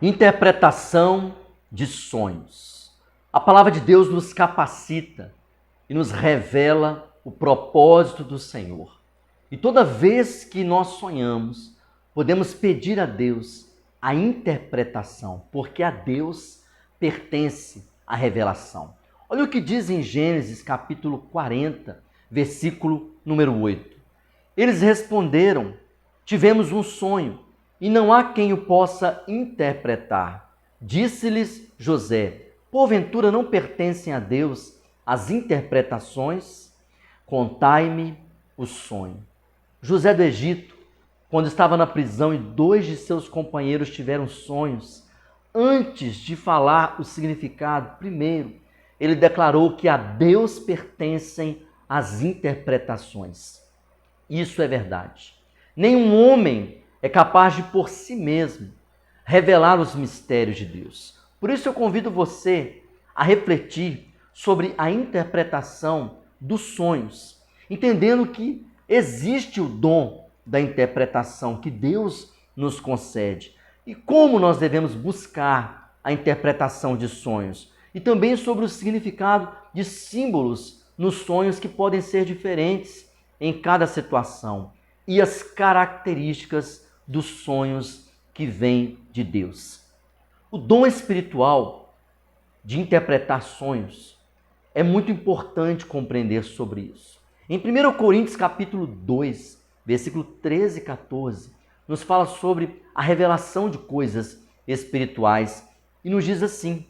Interpretação de sonhos. A palavra de Deus nos capacita e nos revela o propósito do Senhor. E toda vez que nós sonhamos, podemos pedir a Deus a interpretação, porque a Deus pertence a revelação. Olha o que diz em Gênesis capítulo 40, versículo número 8. Eles responderam: tivemos um sonho, e não há quem o possa interpretar. Disse-lhes José: porventura não pertencem a Deus as interpretações? Contai-me o sonho. José do Egito, quando estava na prisão e 2 de seus companheiros tiveram sonhos, antes de falar o significado, primeiro, ele declarou que a Deus pertencem as interpretações. Isso é verdade. Nenhum homem é capaz de, por si mesmo, revelar os mistérios de Deus. Por isso eu convido você a refletir sobre a interpretação dos sonhos, entendendo que existe o dom da interpretação que Deus nos concede e como nós devemos buscar a interpretação de sonhos, e também sobre o significado de símbolos nos sonhos que podem ser diferentes em cada situação e as características dos sonhos que vêm de Deus. O dom espiritual de interpretar sonhos é muito importante compreender sobre isso. Em 1 Coríntios capítulo 2, versículo 13 e 14, nos fala sobre a revelação de coisas espirituais e nos diz assim: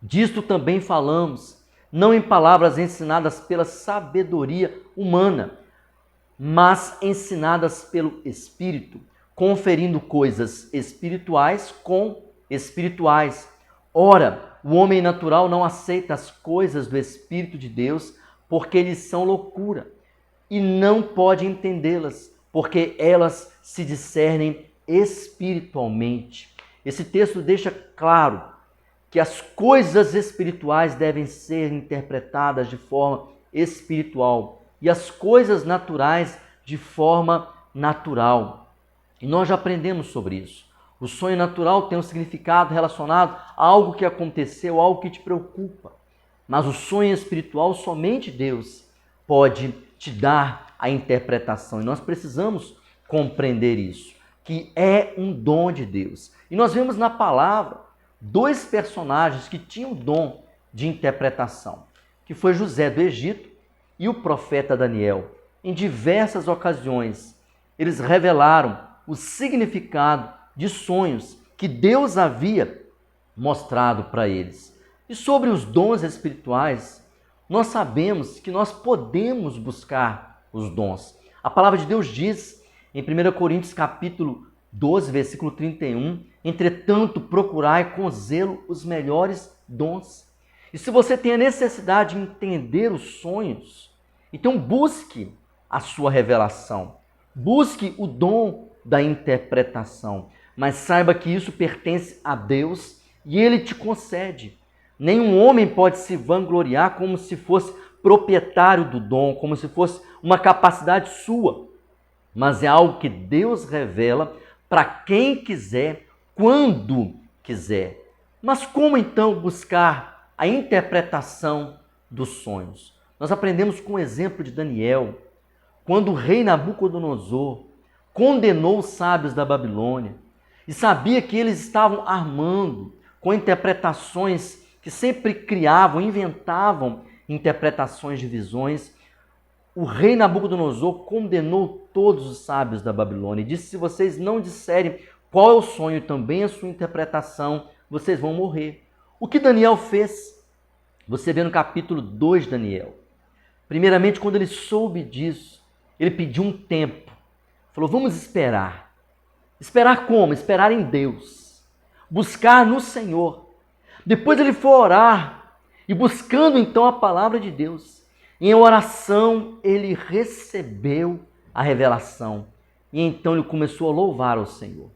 disto também falamos, não em palavras ensinadas pela sabedoria humana, mas ensinadas pelo Espírito, conferindo coisas espirituais com espirituais. Ora, o homem natural não aceita as coisas do Espírito de Deus, porque lhes são loucura, e não pode entendê-las, porque elas se discernem espiritualmente. Esse texto deixa claro que as coisas espirituais devem ser interpretadas de forma espiritual e as coisas naturais de forma natural. E nós já aprendemos sobre isso. O sonho natural tem um significado relacionado a algo que aconteceu, algo que te preocupa. Mas o sonho espiritual, somente Deus pode te dar a interpretação. E nós precisamos compreender isso, que é um dom de Deus. E nós vemos na palavra 2 personagens que tinham o dom de interpretação, que foi José do Egito e o profeta Daniel. Em diversas ocasiões, eles revelaram o significado de sonhos que Deus havia mostrado para eles. E sobre os dons espirituais, nós sabemos que nós podemos buscar os dons. A palavra de Deus diz em 1 Coríntios capítulo 12, versículo 31, entretanto, procurai com zelo os melhores dons. E se você tem a necessidade de entender os sonhos, então busque a sua revelação. Busque o dom da interpretação. Mas saiba que isso pertence a Deus e Ele te concede. Nenhum homem pode se vangloriar como se fosse proprietário do dom, como se fosse uma capacidade sua. Mas é algo que Deus revela para quem quiser, quando quiser. Mas como então buscar a interpretação dos sonhos? Nós aprendemos com o exemplo de Daniel, quando o rei Nabucodonosor condenou os sábios da Babilônia e sabia que eles estavam armando com interpretações que sempre criavam, inventavam interpretações de visões. O rei Nabucodonosor condenou todos os sábios da Babilônia e disse: se vocês não disserem qual é o sonho e também a sua interpretação, vocês vão morrer. O que Daniel fez? Você vê no capítulo 2 de Daniel. Primeiramente, quando ele soube disso, ele pediu um tempo. Falou: vamos esperar. Esperar como? Esperar em Deus. Buscar no Senhor. Depois ele foi orar e buscando então a palavra de Deus. Em oração, ele recebeu a revelação. E então ele começou a louvar ao Senhor.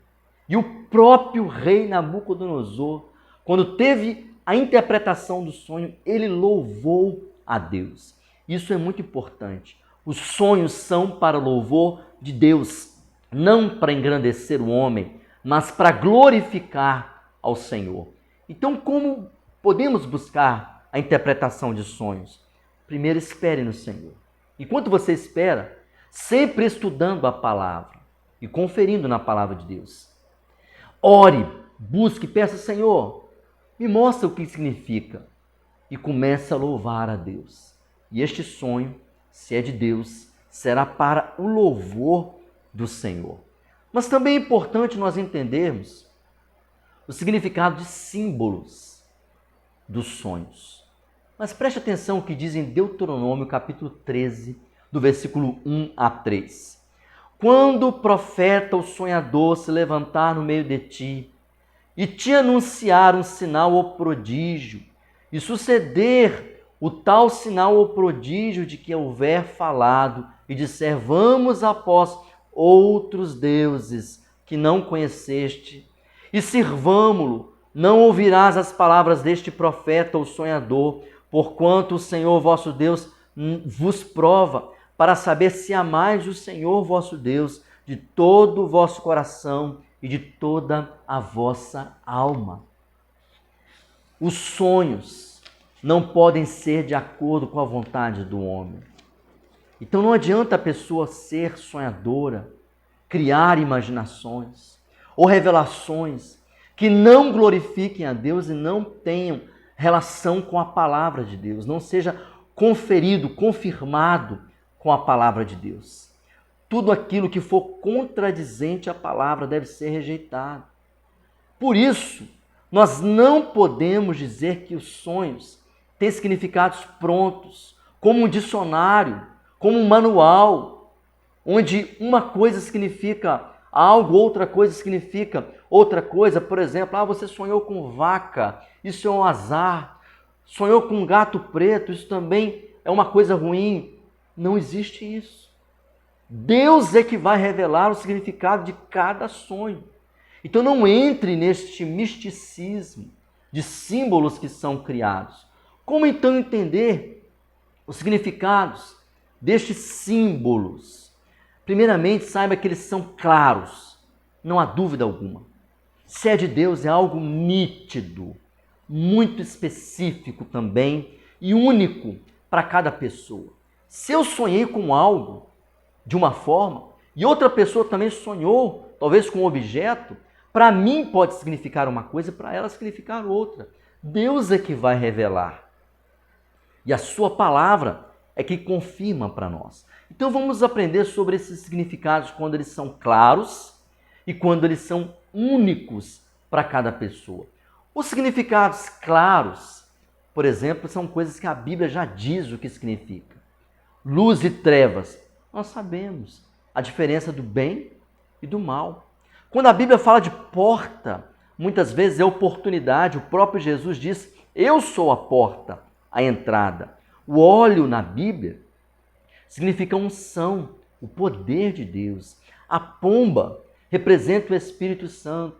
E o próprio rei Nabucodonosor, quando teve a interpretação do sonho, ele louvou a Deus. Isso é muito importante. Os sonhos são para louvor de Deus, não para engrandecer o homem, mas para glorificar ao Senhor. Então, como podemos buscar a interpretação de sonhos? Primeiro, espere no Senhor. Enquanto você espera, sempre estudando a palavra e conferindo na palavra de Deus. Ore, busque, peça, Senhor, me mostra o que significa. E comece a louvar a Deus. E este sonho, se é de Deus, será para o louvor do Senhor. Mas também é importante nós entendermos o significado de símbolos dos sonhos. Mas preste atenção o que diz em Deuteronômio, capítulo 13, do versículo 1 a 3. Quando o profeta, o sonhador, se levantar no meio de ti e te anunciar um sinal ou prodígio, e suceder o tal sinal ou prodígio de que houver falado, e disser, vamos após outros deuses que não conheceste, e sirvamo-lo, não ouvirás as palavras deste profeta ou sonhador, porquanto o Senhor vosso Deus vos prova, para saber se amais o Senhor vosso Deus de todo o vosso coração e de toda a vossa alma. Os sonhos não podem ser de acordo com a vontade do homem. Então não adianta a pessoa ser sonhadora, criar imaginações ou revelações que não glorifiquem a Deus e não tenham relação com a palavra de Deus, não seja conferido, confirmado com a palavra de Deus. Tudo aquilo que for contradizente à palavra deve ser rejeitado. Por isso, nós não podemos dizer que os sonhos têm significados prontos, como um dicionário, como um manual, onde uma coisa significa algo, outra coisa significa outra coisa. Por exemplo, você sonhou com vaca, isso é um azar. Sonhou com um gato preto, isso também é uma coisa ruim. Não existe isso. Deus é que vai revelar o significado de cada sonho. Então não entre neste misticismo de símbolos que são criados. Como então entender os significados destes símbolos? Primeiramente, saiba que eles são claros, não há dúvida alguma. Se é de Deus, é algo nítido, muito específico também e único para cada pessoa. Se eu sonhei com algo de uma forma e outra pessoa também sonhou, talvez com um objeto, para mim pode significar uma coisa, para ela significar outra. Deus é que vai revelar. E a sua palavra é que confirma para nós. Então vamos aprender sobre esses significados quando eles são claros e quando eles são únicos para cada pessoa. Os significados claros, por exemplo, são coisas que a Bíblia já diz o que significa. Luz e trevas, nós sabemos a diferença do bem e do mal. Quando a Bíblia fala de porta, muitas vezes é oportunidade. O próprio Jesus diz, eu sou a porta, a entrada. O óleo na Bíblia significa unção, o poder de Deus. A pomba representa o Espírito Santo.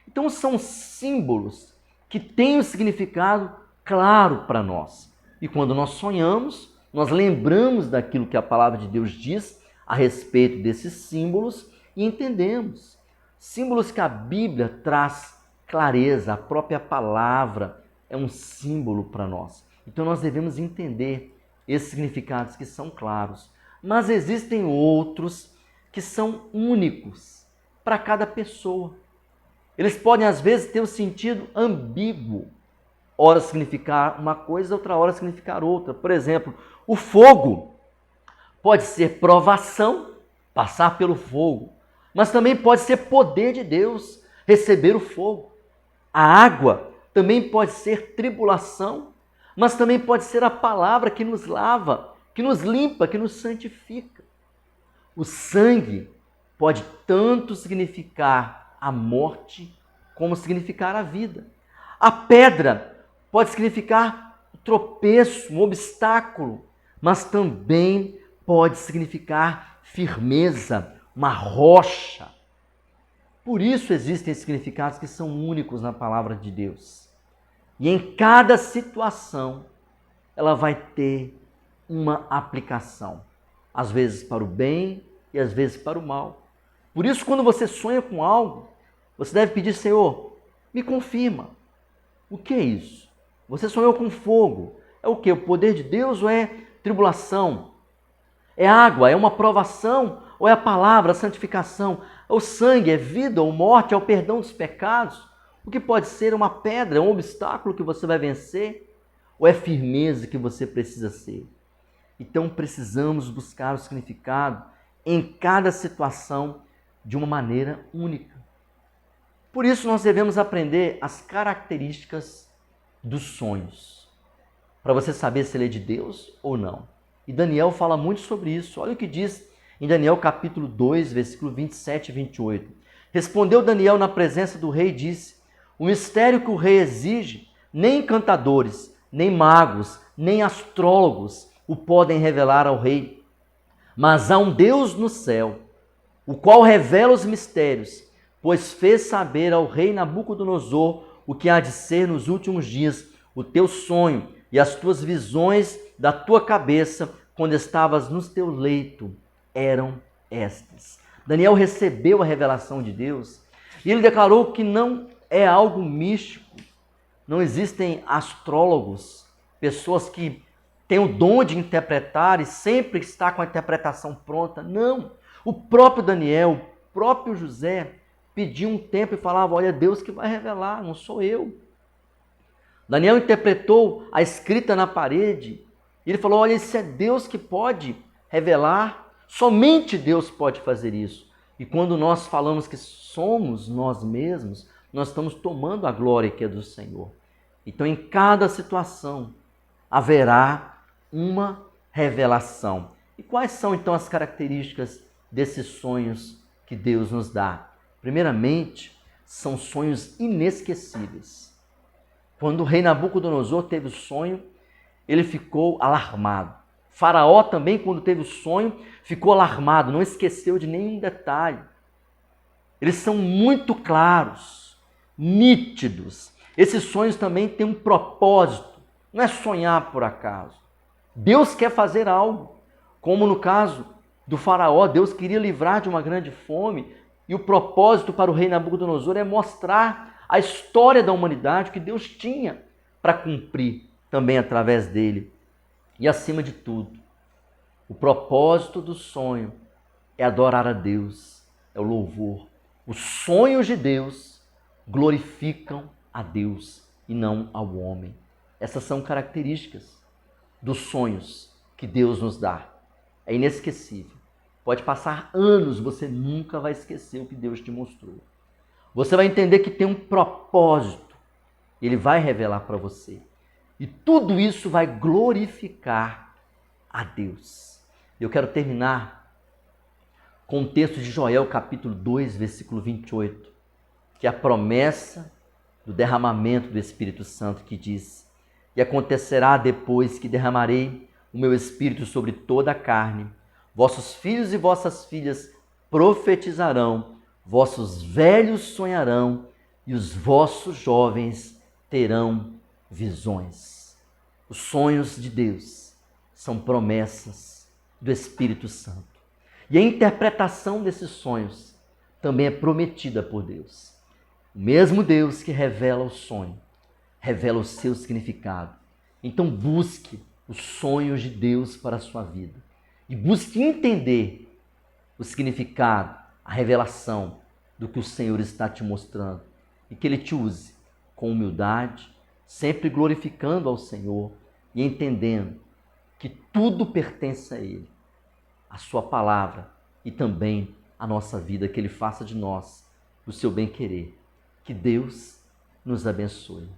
Então são símbolos que têm um significado claro para nós. E quando nós sonhamos, nós lembramos daquilo que a palavra de Deus diz a respeito desses símbolos e entendemos. Símbolos que a Bíblia traz clareza, a própria palavra é um símbolo para nós. Então nós devemos entender esses significados que são claros. Mas existem outros que são únicos para cada pessoa. Eles podem às vezes ter um sentido ambíguo. Ora significar uma coisa, outra hora significar outra. Por exemplo, o fogo pode ser provação, passar pelo fogo, mas também pode ser poder de Deus, receber o fogo. A água também pode ser tribulação, mas também pode ser a palavra que nos lava, que nos limpa, que nos santifica. O sangue pode tanto significar a morte como significar a vida. A pedra pode significar um tropeço, um obstáculo, mas também pode significar firmeza, uma rocha. Por isso existem significados que são únicos na palavra de Deus. E em cada situação, ela vai ter uma aplicação. Às vezes para o bem e às vezes para o mal. Por isso, quando você sonha com algo, você deve pedir, Senhor, Me confirma. O que é isso? Você sonhou com fogo. É o que? O poder de Deus ou é tribulação? É água? É uma provação? Ou é a palavra, a santificação? É o sangue? É vida ou morte? É o perdão dos pecados? O que pode ser uma pedra? É um obstáculo que você vai vencer? Ou é firmeza que você precisa ser? Então precisamos buscar o significado em cada situação de uma maneira única. Por isso nós devemos aprender as características dos sonhos, para você saber se ele é de Deus ou não. E Daniel fala muito sobre isso. Olha o que diz em Daniel capítulo 2, versículo 27 e 28. Respondeu Daniel na presença do rei e disse: o mistério que o rei exige, nem encantadores, nem magos, nem astrólogos o podem revelar ao rei. Mas há um Deus no céu, o qual revela os mistérios, pois fez saber ao rei Nabucodonosor o que há de ser nos últimos dias. O teu sonho e as tuas visões da tua cabeça, quando estavas no teu leito, eram estas. Daniel recebeu a revelação de Deus e ele declarou que não é algo místico. Não existem astrólogos, pessoas que têm o dom de interpretar e sempre está com a interpretação pronta. Não. O próprio Daniel, o próprio José pediu um tempo e falava: olha, Deus que vai revelar, não sou eu. Daniel interpretou a escrita na parede. Ele falou: olha, isso é Deus que pode revelar. Somente Deus pode fazer isso. E quando nós falamos que somos nós mesmos, nós estamos tomando a glória que é do Senhor. Então, em cada situação, haverá uma revelação. E quais são, então, as características desses sonhos que Deus nos dá? Primeiramente, são sonhos inesquecíveis. Quando o rei Nabucodonosor teve o sonho, ele ficou alarmado. Faraó também, quando teve o sonho, ficou alarmado, não esqueceu de nenhum detalhe. Eles são muito claros, nítidos. Esses sonhos também têm um propósito, não é sonhar por acaso. Deus quer fazer algo, como no caso do Faraó, Deus queria livrar de uma grande fome, e o propósito para o rei Nabucodonosor é mostrar a história da humanidade que Deus tinha para cumprir também através dele. E acima de tudo, o propósito do sonho é adorar a Deus, é o louvor. Os sonhos de Deus glorificam a Deus e não ao homem. Essas são características dos sonhos que Deus nos dá. É inesquecível. Pode passar anos, você nunca vai esquecer o que Deus te mostrou. Você vai entender que tem um propósito. Ele vai revelar para você. E tudo isso vai glorificar a Deus. Eu quero terminar com o texto de Joel, capítulo 2, versículo 28, que é a promessa do derramamento do Espírito Santo, que diz: e acontecerá depois que derramarei o meu Espírito sobre toda a carne, vossos filhos e vossas filhas profetizarão, vossos velhos sonharão e os vossos jovens terão visões. Os sonhos de Deus são promessas do Espírito Santo. E a interpretação desses sonhos também é prometida por Deus. O mesmo Deus que revela o sonho, revela o seu significado. Então busque os sonhos de Deus para a sua vida. E busque entender o significado, a revelação do que o Senhor está te mostrando. E que Ele te use com humildade, sempre glorificando ao Senhor e entendendo que tudo pertence a Ele, a sua palavra e também a nossa vida, que Ele faça de nós o seu bem-querer. Que Deus nos abençoe.